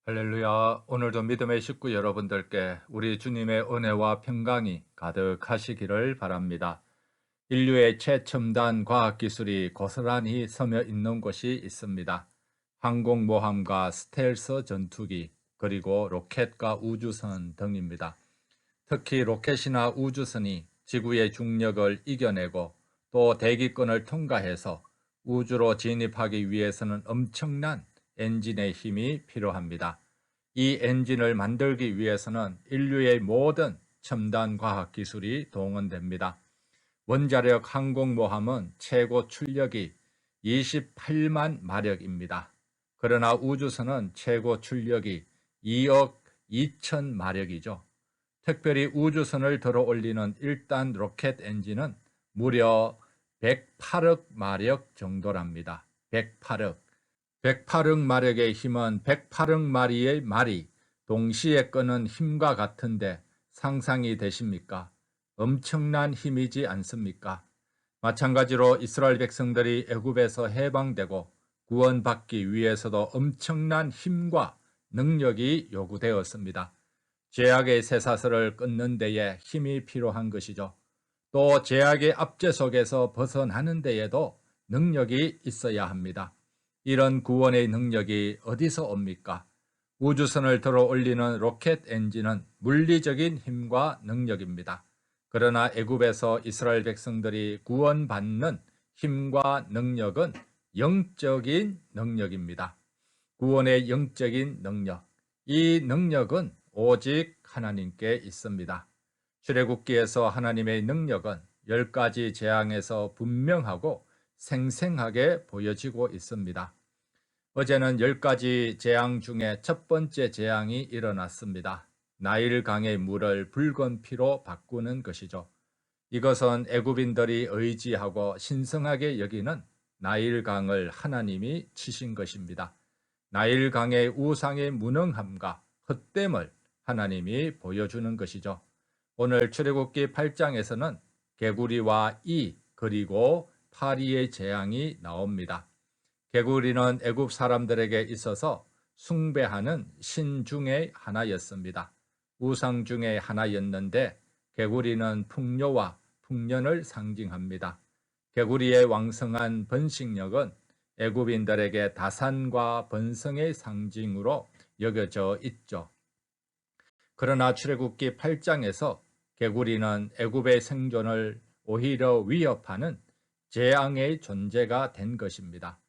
할렐루야. 오늘도 믿음의 식구 여러분들께 우리 주님의 은혜와 평강이 가득하시기를 바랍니다. 인류의 최첨단 과학기술이 고스란히 서며 있는 곳이 있습니다. 항공모함과 스텔스 전투기, 그리고 로켓과 우주선 등입니다. 특히 로켓이나 우주선이 지구의 중력을 이겨내고 또 대기권을 통과해서 우주로 진입하기 위해서는 엄청난 엔진의 힘이 필요합니다. 이 엔진을 만들기 위해서는 인류의 모든 첨단 과학 기술이 동원됩니다. 원자력 항공모함은 최고 출력이 28만 마력입니다. 그러나 우주선은 최고 출력이 2억 2천 마력이죠. 특별히 우주선을 들어 올리는 1단 로켓 엔진은 무려 108억 마력 정도랍니다. 108억. 108억 마력의 힘은 108억 마리의 말이 동시에 끄는 힘과 같은데 상상이 되십니까? 엄청난 힘이지 않습니까? 마찬가지로 이스라엘 백성들이 애굽에서 해방되고 구원받기 위해서도 엄청난 힘과 능력이 요구되었습니다. 죄악의 쇠사슬을 끊는 데에 힘이 필요한 것이죠. 또 죄악의 압제 속에서 벗어나는 데에도 능력이 있어야 합니다. 이런 구원의 능력이 어디서 옵니까? 우주선을 들어 올리는 로켓 엔진은 물리적인 힘과 능력입니다. 그러나 애굽에서 이스라엘 백성들이 구원받는 힘과 능력은 영적인 능력입니다. 구원의 영적인 능력. 이 능력은 오직 하나님께 있습니다. 출애굽기에서 하나님의 능력은 10가지 재앙에서 분명하고 생생하게 보여지고 있습니다. 어제는 10가지 재앙 중에 첫 번째 재앙이 일어났습니다. 나일강의 물을 붉은 피로 바꾸는 것이죠. 이것은 애굽인들이 의지하고 신성하게 여기는 나일강을 하나님이 치신 것입니다. 나일강의 우상의 무능함과 헛됨을 하나님이 보여주는 것이죠. 오늘 출애굽기 8장에서는 개구리와 이 그리고 파리의 재앙이 나옵니다. 개구리는 애굽 사람들에게 있어서 숭배하는 신 중의 하나였습니다. 우상 중의 하나였는데 개구리는 풍요와 풍년을 상징합니다. 개구리의 왕성한 번식력은 애굽인들에게 다산과 번성의 상징으로 여겨져 있죠. 그러나 출애굽기 8장에서 개구리는 애굽의 생존을 오히려 위협하는 재앙의 존재가 된 것입니다.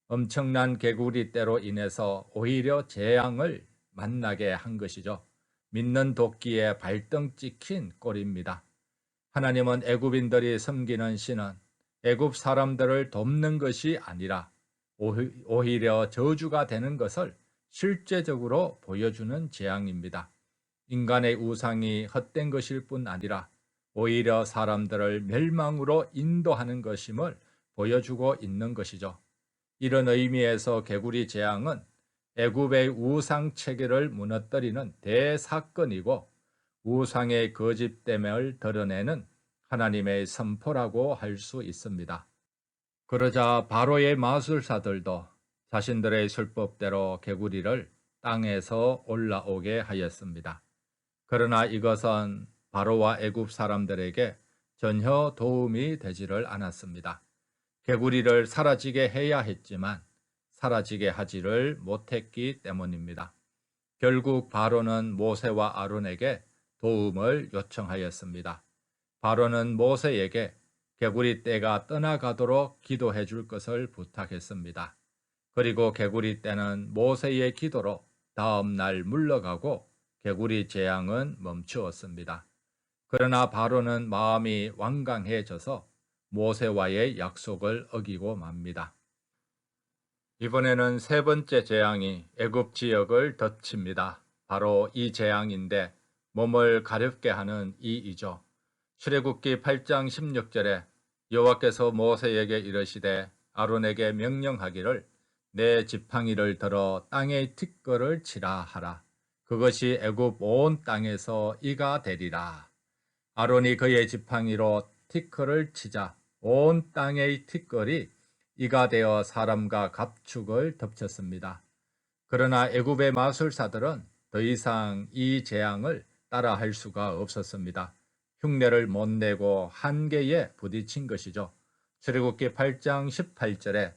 엄청난 개구리 떼로 인해서 오히려 재앙을 만나게 한 것이죠. 믿는 도끼에 발등 찍힌 꼴입니다. 하나님은 애굽인들이 섬기는 신은 애굽 사람들을 돕는 것이 아니라 오히려 저주가 되는 것을 실제적으로 보여주는 재앙입니다. 인간의 우상이 헛된 것일 뿐 아니라 오히려 사람들을 멸망으로 인도하는 것임을 보여주고 있는 것이죠. 이런 의미에서 개구리 재앙은 애굽의 우상 체계를 무너뜨리는 대사건이고 우상의 거짓됨을 드러내는 하나님의 선포라고 할 수 있습니다. 그러자 바로의 마술사들도 자신들의 술법대로 개구리를 땅에서 올라오게 하였습니다. 그러나 이것은 바로와 애굽 사람들에게 전혀 도움이 되지를 않았습니다. 개구리를 사라지게 해야 했지만 사라지게 하지를 못했기 때문입니다. 결국 바로는 모세와 아론에게 도움을 요청하였습니다. 바로는 모세에게 개구리 떼가 떠나가도록 기도해 줄 것을 부탁했습니다. 그리고 개구리 떼는 모세의 기도로 다음 날 물러가고 개구리 재앙은 멈추었습니다. 그러나 바로는 마음이 완강해져서 모세와의 약속을 어기고 맙니다. 이번에는 세 번째 재앙이 애굽 지역을 덮칩니다. 바로 이 재앙인데 몸을 가렵게 하는 이이죠. 출애굽기 8장 16절에 여호와께서 모세에게 이르시되 아론에게 명령하기를 내 지팡이를 들어 땅의 티끌을 치라 하라. 그것이 애굽 온 땅에서 이가 되리라. 아론이 그의 지팡이로 티끌을 치자 온 땅의 티끌이 이가 되어 사람과 가축을 덮쳤습니다. 그러나 애굽의 마술사들은 더 이상 이 재앙을 따라할 수가 없었습니다. 흉내를 못 내고 한계에 부딪힌 것이죠. 출애굽기 8장 18절에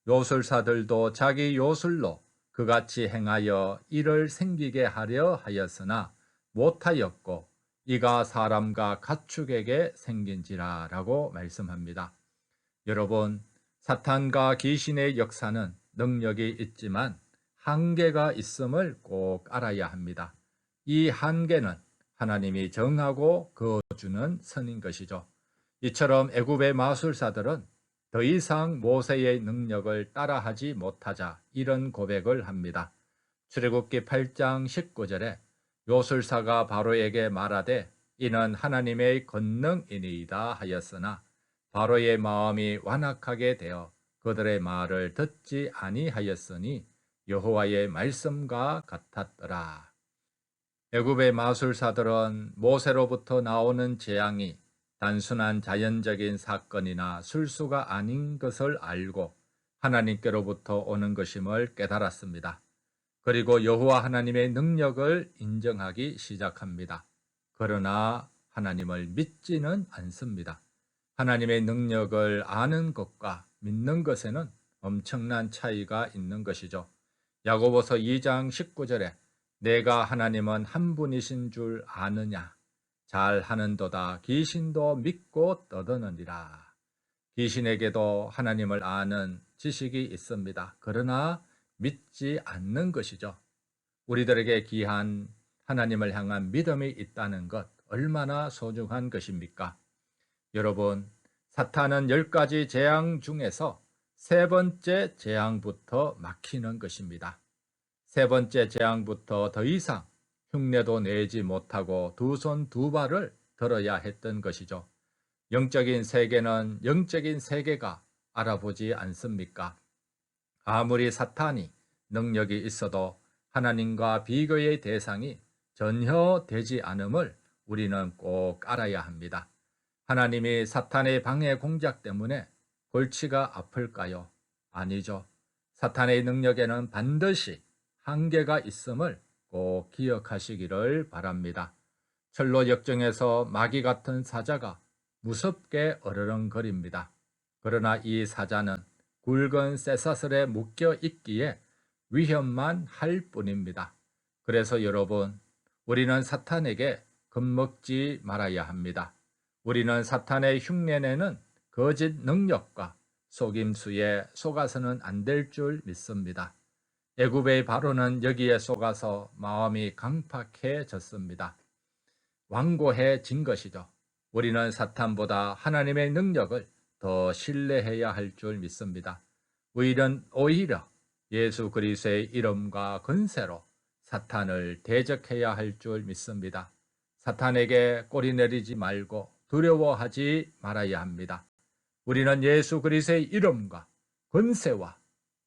요술사들도 자기 요술로 그같이 행하여 이를 생기게 하려 하였으나 못하였고 이가 사람과 가축에게 생긴지라 라고 말씀합니다. 여러분, 사탄과 귀신의 역사는 능력이 있지만 한계가 있음을 꼭 알아야 합니다. 이 한계는 하나님이 정하고 그어주는 선인 것이죠. 이처럼 애굽의 마술사들은 더 이상 모세의 능력을 따라하지 못하자 이런 고백을 합니다. 출애굽기 8장 19절에 요술사가 바로에게 말하되 이는 하나님의 권능이니이다 하였으나 바로의 마음이 완악하게 되어 그들의 말을 듣지 아니하였으니 여호와의 말씀과 같았더라. 애굽의 마술사들은 모세로부터 나오는 재앙이 단순한 자연적인 사건이나 술수가 아닌 것을 알고 하나님께로부터 오는 것임을 깨달았습니다. 그리고 여호와 하나님의 능력을 인정하기 시작합니다. 그러나 하나님을 믿지는 않습니다. 하나님의 능력을 아는 것과 믿는 것에는 엄청난 차이가 있는 것이죠. 야고보서 2장 19절에 내가 하나님은 한 분이신 줄 아느냐 잘 하는도다 귀신도 믿고 떠드느니라. 귀신에게도 하나님을 아는 지식이 있습니다. 그러나 믿지 않는 것이죠. 우리들에게 귀한 하나님을 향한 믿음이 있다는 것 얼마나 소중한 것입니까? 여러분, 사탄은 10가지 재앙 중에서 세 번째 재앙부터 막히는 것입니다. 세 번째 재앙부터 더 이상 흉내도 내지 못하고 두 손 두 발을 들어야 했던 것이죠. 영적인 세계는 영적인 세계가 알아보지 않습니까? 아무리 사탄이 능력이 있어도 하나님과 비교의 대상이 전혀 되지 않음을 우리는 꼭 알아야 합니다. 하나님이 사탄의 방해 공작 때문에 골치가 아플까요? 아니죠. 사탄의 능력에는 반드시 한계가 있음을 꼭 기억하시기를 바랍니다. 철로 역정에서 마귀 같은 사자가 무섭게 어르렁거립니다. 그러나 이 사자는 굵은 쇠사슬에 묶여 있기에 위험만 할 뿐입니다. 그래서 여러분, 우리는 사탄에게 겁먹지 말아야 합니다. 우리는 사탄의 흉내내는 거짓 능력과 속임수에 속아서는 안 될 줄 믿습니다. 애굽의 바로는 여기에 속아서 마음이 강팍해졌습니다. 완고해진 것이죠. 우리는 사탄보다 하나님의 능력을 더 신뢰해야 할 줄 믿습니다. 오히려 예수 그리스도의 이름과 권세로 사탄을 대적해야 할 줄 믿습니다. 사탄에게 꼬리 내리지 말고 두려워하지 말아야 합니다. 우리는 예수 그리스도의 이름과 권세와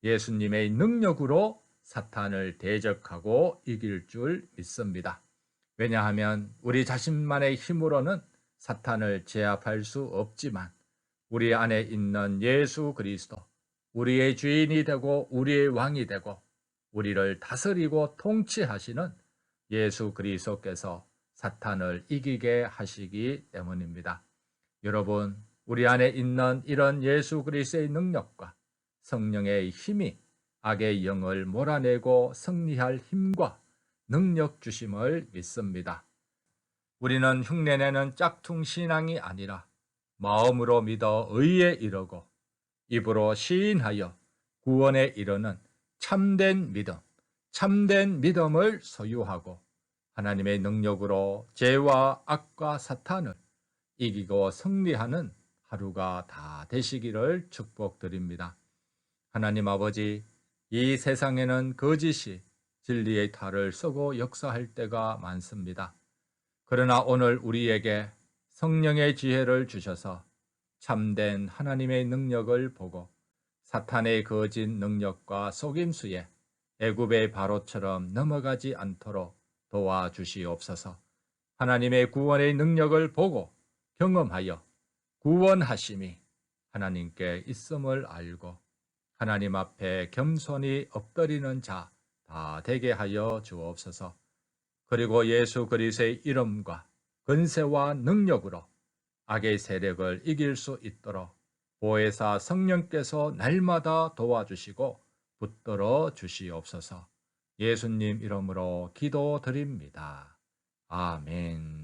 예수님의 능력으로 사탄을 대적하고 이길 줄 믿습니다. 왜냐하면 우리 자신만의 힘으로는 사탄을 제압할 수 없지만 우리 안에 있는 예수 그리스도, 우리의 주인이 되고 우리의 왕이 되고 우리를 다스리고 통치하시는 예수 그리스도께서 사탄을 이기게 하시기 때문입니다. 여러분, 우리 안에 있는 이런 예수 그리스도의 능력과 성령의 힘이 악의 영을 몰아내고 승리할 힘과 능력 주심을 믿습니다. 우리는 흉내내는 짝퉁 신앙이 아니라 마음으로 믿어 의에 이르고 입으로 시인하여 구원에 이르는 참된 믿음을 소유하고 하나님의 능력으로 죄와 악과 사탄을 이기고 승리하는 하루가 다 되시기를 축복드립니다. 하나님 아버지, 이 세상에는 거짓이 진리의 탈을 쓰고 역사할 때가 많습니다. 그러나 오늘 우리에게 성령의 지혜를 주셔서 참된 하나님의 능력을 보고 사탄의 거짓 능력과 속임수에 애굽의 바로처럼 넘어가지 않도록 도와주시옵소서. 하나님의 구원의 능력을 보고 경험하여 구원하심이 하나님께 있음을 알고 하나님 앞에 겸손히 엎드리는 자 다 되게 하여 주옵소서. 그리고 예수 그리스도의 이름과 권세와 능력으로 악의 세력을 이길 수 있도록 보혜사 성령께서 날마다 도와주시고 붙들어 주시옵소서. 예수님 이름으로 기도드립니다. 아멘.